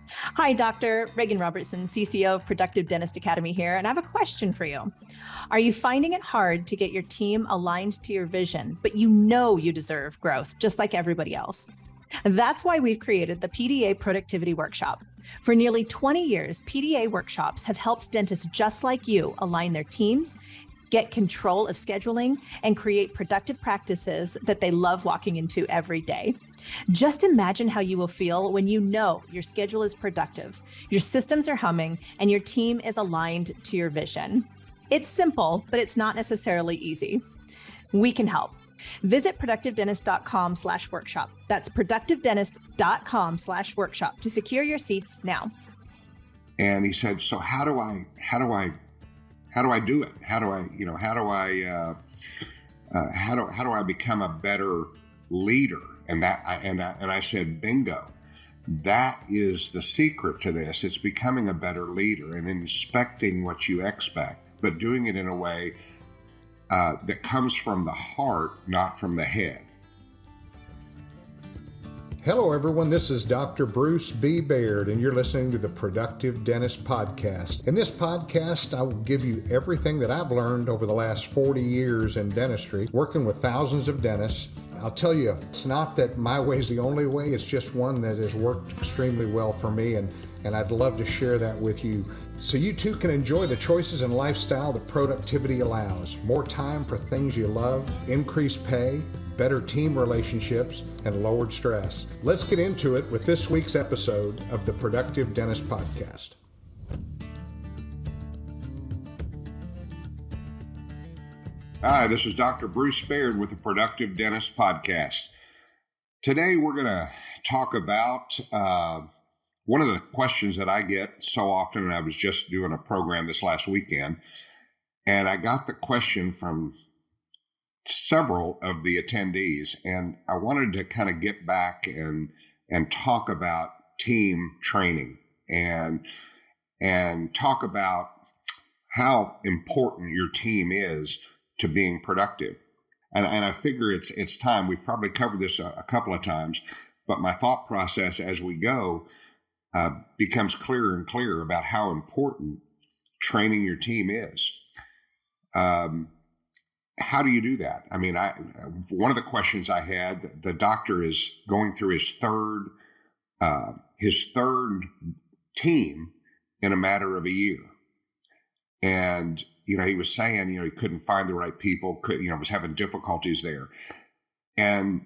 Hi, Dr. Reagan Robertson, CCO of Productive Dentist Academy here, and I have a question for you. Are you finding it hard to get your team aligned to your vision, but you know you deserve growth just like everybody else? That's why we've created the PDA Productivity Workshop. For nearly 20 years, PDA workshops have helped dentists just like you align their teams, get control of scheduling, and create productive practices that they love walking into every day. Just imagine how you will feel when you know your schedule is productive, your systems are humming, and your team is aligned to your vision. It's simple, but it's not necessarily easy. We can help. Visit productivedentist.com/workshop. That's productivedentist.com/workshop to secure your seats now. And he said, so how do I do it? How do I become a better leader? And I said, bingo. That is the secret to this. It's becoming a better leader and inspecting what you expect, but doing it in a way that comes from the heart, not from the head. Hello, everyone. This is Dr. Bruce B. Baird, and you're listening to the Productive Dentist Podcast. In this podcast, I will give you everything that I've learned over the last 40 years in dentistry, working with thousands of dentists. I'll tell you, it's not that my way is the only way. It's just one that has worked extremely well for me, and I'd love to share that with you so you too can enjoy the choices and lifestyle that productivity allows. More time for things you love, increased pay, better team relationships, and lowered stress. Let's get into it with this week's episode of the Productive Dentist Podcast. Hi, this is Dr. Bruce Baird with the Productive Dentist Podcast. Today we're going to talk about one of the questions that I get so often, and I was just doing a program this last weekend, and I got the question from several of the attendees, and I wanted to kind of get back and talk about team training and talk about how important your team is to being productive. And I figure it's time. We've probably covered this a couple of times, but my thought process as we go becomes clearer and clearer about how important training your team is. How do you do that? I mean, one of the questions I had, the doctor is going through his third team in a matter of a year. And, he was saying, he couldn't find the right people, was having difficulties there. And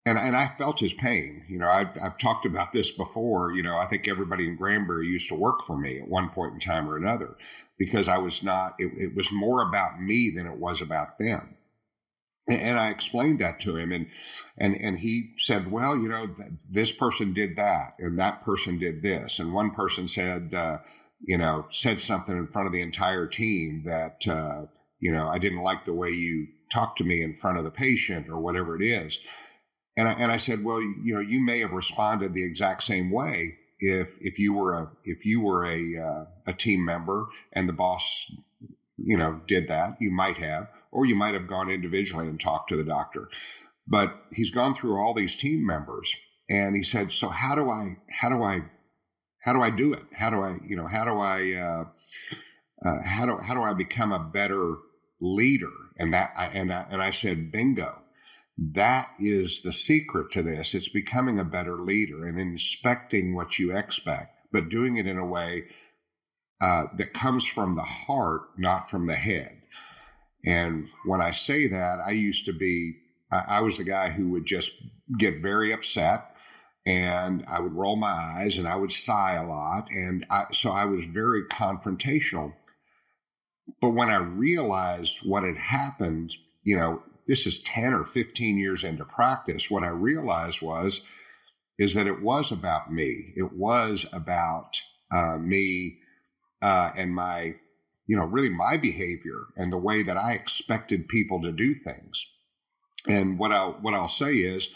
I felt his pain. I've talked about this before. I think everybody in Granbury used to work for me at one point in time or another, because I was not, it was more about me than it was about them. And I explained that to him, and he said, well, this person did that, and that person did this. And one person said, said something in front of the entire team that, I didn't like the way you talked to me in front of the patient or whatever it is. And I said, well, you may have responded the exact same way if you were a team member and the boss, did that. You might have, or you might have gone individually and talked to the doctor. But he's gone through all these team members, and he said, so how do I do it? How do I become a better leader? And I said, bingo. That is the secret to this. It's becoming a better leader and inspecting what you expect, but doing it in a way that comes from the heart, not from the head. And when I say that, I was the guy who would just get very upset, and I would roll my eyes and I would sigh a lot. And so I was very confrontational. But when I realized what had happened, this is 10 or 15 years into practice, what I realized is that it was about me. It was about me and my, really my behavior and the way that I expected people to do things. And what I'll say is,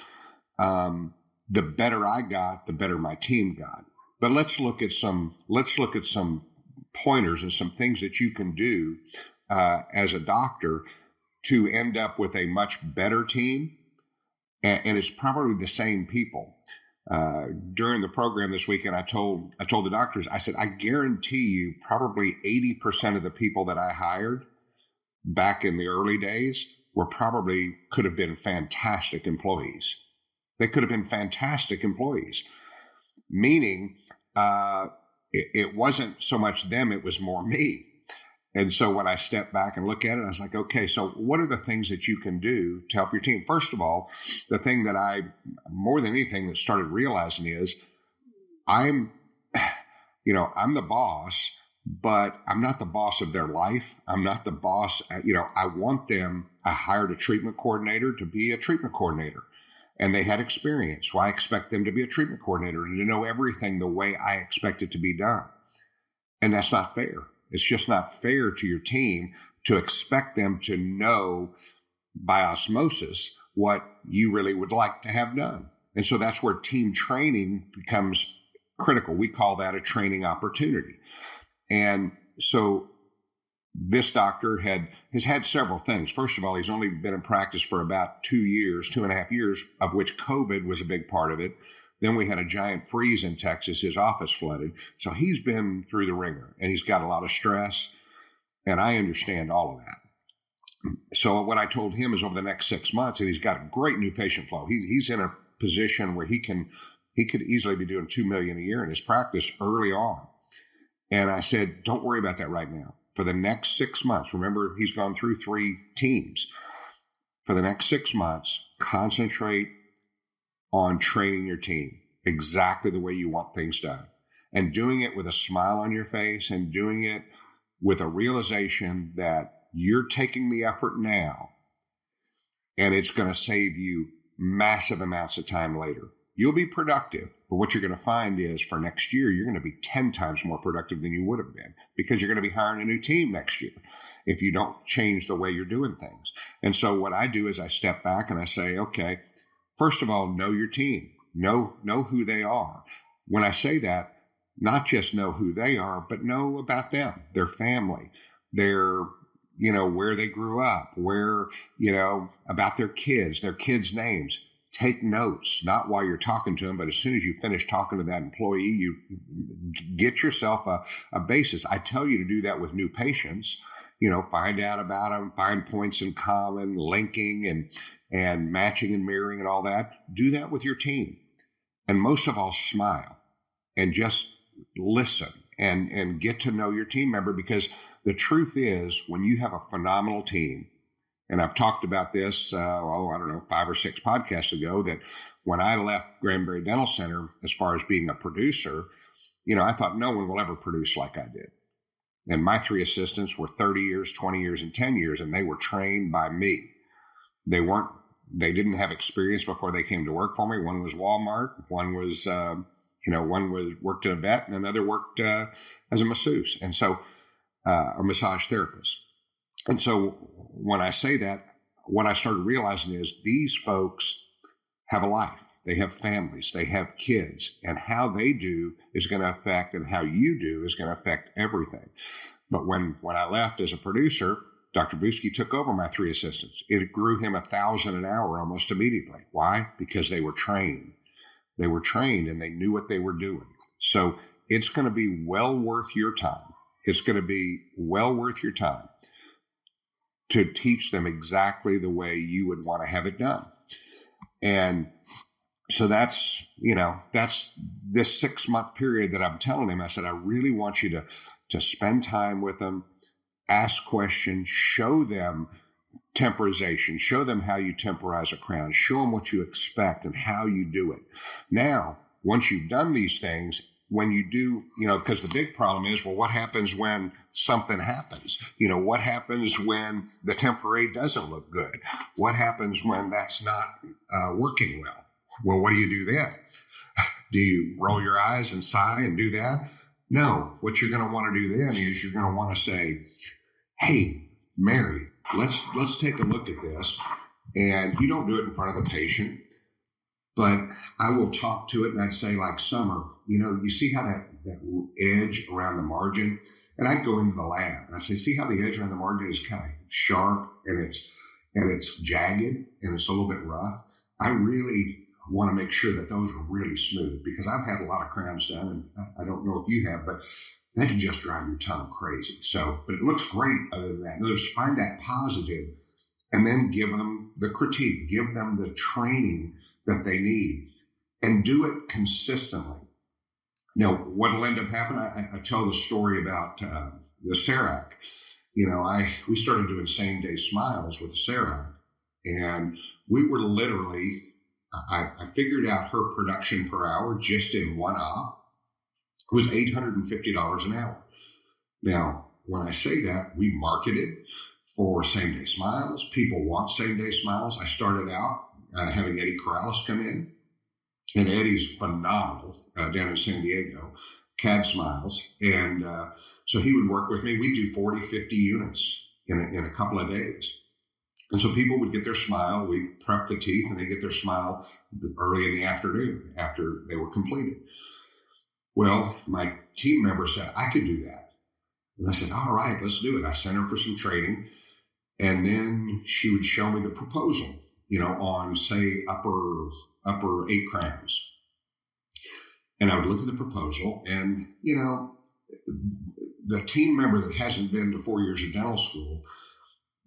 the better I got, the better my team got. But let's look at some pointers and some things that you can do as a doctor to end up with a much better team. And it's probably the same people. during the program this weekend, I told the doctors, I said, I guarantee you probably 80% of the people that I hired back in the early days could have been fantastic employees. They could have been fantastic employees, meaning it wasn't so much them, it was more me. And so when I step back and look at it, I was like, okay, so what are the things that you can do to help your team? First of all, the thing that I, more than anything, that started realizing is I'm the boss, but I'm not the boss of their life. I'm not the boss. I want them, I hired a treatment coordinator to be a treatment coordinator. And they had experience. So I expect them to be a treatment coordinator and to know everything the way I expect it to be done. And that's not fair. It's just not fair to your team to expect them to know by osmosis what you really would like to have done. And so that's where team training becomes critical. We call that a training opportunity. And so this doctor has had several things. First of all, he's only been in practice for about 2.5 years, of which COVID was a big part of it. Then we had a giant freeze in Texas. His office flooded. So he's been through the ringer, and he's got a lot of stress. And I understand all of that. So what I told him is over the next 6 months, and he's got a great new patient flow. He's in a position where he could easily be doing $2 million a year in his practice early on. And I said, don't worry about that right now. For the next 6 months, remember, he's gone through 3 teams. For the next 6 months, concentrate on training your team exactly the way you want things done, and doing it with a smile on your face, and doing it with a realization that you're taking the effort now and it's going to save you massive amounts of time later. You'll be productive, but what you're going to find is for next year, you're going to be 10 times more productive than you would have been, because you're going to be hiring a new team next year if you don't change the way you're doing things. And so what I do is I step back and I say, okay, first of all, know your team, know who they are. When I say that, not just know who they are, but know about them, their family, their, where they grew up, where, about their kids names. Take notes, not while you're talking to them, but as soon as you finish talking to that employee, you get yourself a basis. I tell you to do that with new patients, find out about them, find points in common, linking and matching and mirroring and all that. Do that with your team. And most of all, smile and just listen and get to know your team member, because the truth is, when you have a phenomenal team, and I've talked about this, 5 or 6 podcasts ago, that when I left Granbury Dental Center, as far as being a producer, I thought no one will ever produce like I did. And my 3 assistants were 30 years, 20 years, and 10 years, and they were trained by me. They didn't have experience before they came to work for me. One was Walmart, one was, worked at a vet, and another worked as a masseuse, and so a massage therapist. And so when I say that, what I started realizing is these folks have a life. They have families. They have kids. And how they do is going to affect, and how you do is going to affect everything. But when I left as a producer, Dr. Buski took over my 3 assistants. It grew him $1,000 an hour almost immediately. Why? Because they were trained. They were trained and they knew what they were doing. So it's going to be well worth your time. It's going to be well worth your time to teach them exactly the way you would want to have it done. And so that's this 6-month period that I'm telling him. I said, I really want you to spend time with them, ask questions, show them temporization, show them how you temporize a crown, show them what you expect and how you do it. Now, once you've done these things, when you do, because the big problem is, well, what happens when something happens? What happens when the temporary doesn't look good? What happens when that's not working well? Well, what do you do then? Do you roll your eyes and sigh and do that? No. What you're going to want to do then is you're going to want to say, hey, Mary, let's take a look at this. And you don't do it in front of the patient, but I will talk to it and I'd say, like, Summer, you see how that edge around the margin? And I'd go into the lab and I say, see how the edge around the margin is kind of sharp and it's jagged and it's a little bit rough? I really want to make sure that those are really smooth, because I've had a lot of crowns done, and I don't know if you have, but that can just drive your tongue crazy. So, but it looks great other than that. Just find that positive and then give them the critique, give them the training that they need, and do it consistently. Now, what will end up happening, I tell the story about the CERAC. We started doing same-day smiles with the CERAC, and we were literally, I figured out her production per hour just in one op was $850 an hour. Now, when I say that, we marketed for same-day smiles. People want same-day smiles. I started out having Eddie Corrales come in, and Eddie's phenomenal down in San Diego, CAD Smiles. And so he would work with me. We'd do 40, 50 units in a couple of days. And so people would get their smile. We'd prep the teeth, and they get their smile early in the afternoon after they were completed. Well, my team member said, I could do that. And I said, all right, let's do it. I sent her for some training. And then she would show me the proposal, on, say, upper 8 crowns. And I would look at the proposal, and, the team member that hasn't been to 4 years of dental school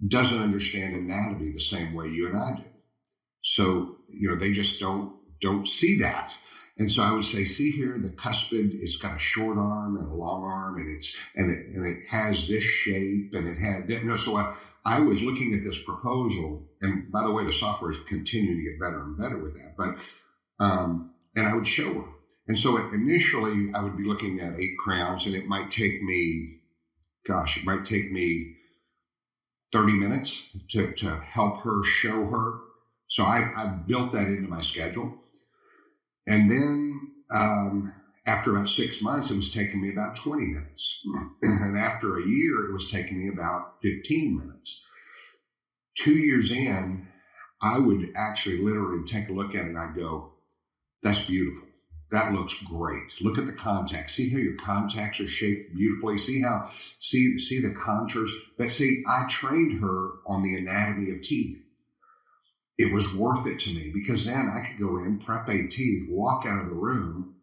doesn't understand anatomy the same way you and I do. So, they just don't see that. And so I would say, see here, the cuspid, it's got a short arm and a long arm, and it has this shape, and it had, so I was looking at this proposal, and by the way, the software is continuing to get better and better with that, but, and I would show her. And so initially I would be looking at 8 crowns, and it might take me 30 minutes to help her, show her. So I built that into my schedule. And then after about 6 months, it was taking me about 20 minutes. And after a year, it was taking me about 15 minutes. 2 years in, I would actually literally take a look at it and I'd go, that's beautiful. That looks great. Look at the contacts. See how your contacts are shaped beautifully. See the contours. But see, I trained her on the anatomy of teeth. It was worth it to me, because then I could go in, prep 8 teeth, walk out of the room.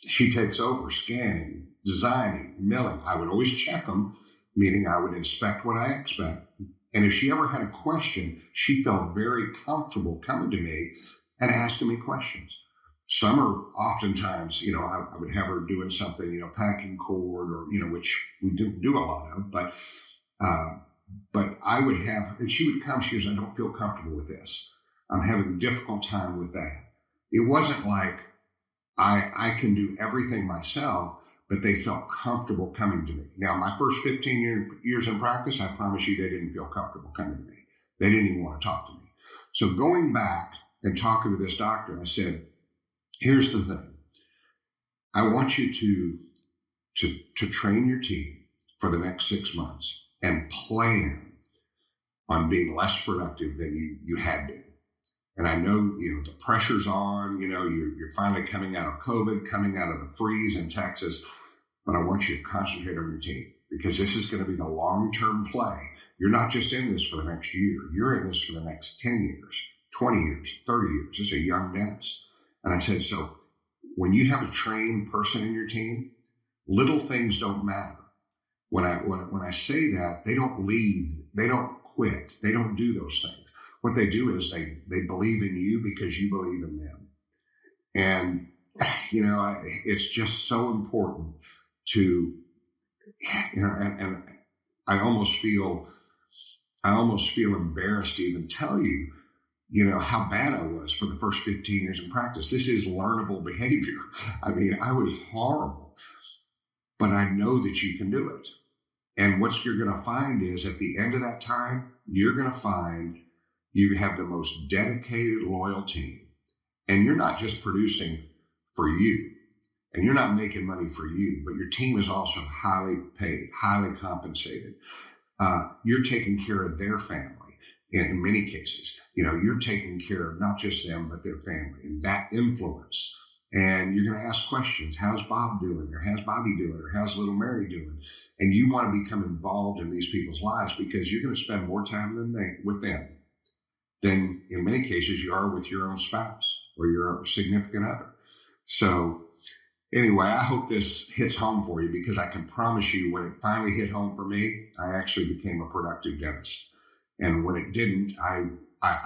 She takes over, scanning, designing, milling. I would always check them, meaning I would inspect what I expect. And if she ever had a question, she felt very comfortable coming to me and asking me questions. Some are oftentimes, I would have her doing something, packing cord, or, which we didn't do a lot of, but I would have, and she would come, she goes, I don't feel comfortable with this. I'm having a difficult time with that. It wasn't like I can do everything myself, but they felt comfortable coming to me. Now, my first 15 years in practice, I promise you, they didn't feel comfortable coming to me. They didn't even want to talk to me. So going back and talking to this doctor, I said, here's the thing. I want you to train your team for the next 6 months and plan on being less productive than you had been. And I know, the pressure's on, you're finally coming out of COVID, coming out of the freeze in Texas, but I want you to concentrate on your team, because this is going to be the long-term play. You're not just in this for the next year. You're in this for the next 10 years, 20 years, 30 years. This is a young dentist. And I said, so when you have a trained person in your team, little things don't matter. When I say that, they don't leave, they don't quit, they don't do those things. What they do is they believe in you because you believe in them. And, it's just so important to, and I almost feel embarrassed to even tell you, how bad I was for the first 15 years in practice. This is learnable behavior. I mean, I was horrible, but I know that you can do it. And what you're going to find is, at the end of that time, you're going to find you have the most dedicated, loyal team. And you're not just producing for you, and you're not making money for you, but your team is also highly paid, highly compensated. You're taking care of their family in many cases. You're taking care of not just them, but their family, and that influence. And you're going to ask questions. How's Bob doing? Or how's Bobby doing? Or how's little Mary doing? And you want to become involved in these people's lives, because you're going to spend more time with them than in many cases you are with your own spouse. or your significant other. So anyway, I hope this hits home for you, because I can promise you when it finally hit home for me, I actually became a productive dentist. And when it didn't, I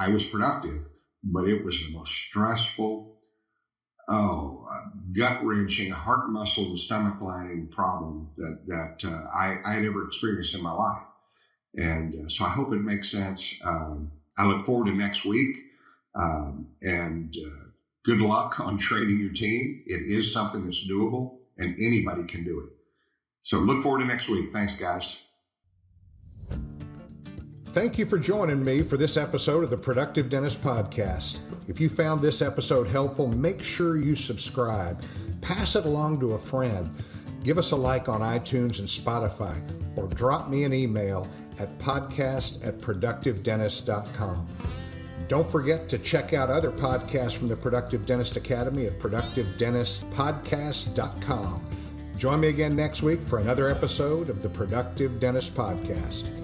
was productive, but it was the most stressful, gut-wrenching, heart muscle and stomach lining problem that I had ever experienced in my life. And so I hope it makes sense. I look forward to next week, and good luck on training your team. It is something that's doable, and anybody can do it. So look forward to next week. Thanks, guys. Thank you for joining me for this episode of the Productive Dentist Podcast. If you found this episode helpful, make sure you subscribe. Pass it along to a friend. Give us a like on iTunes and Spotify, or drop me an email at podcast@productivedentist.com. Don't forget to check out other podcasts from the Productive Dentist Academy at productivedentistpodcast.com. Join me again next week for another episode of the Productive Dentist Podcast.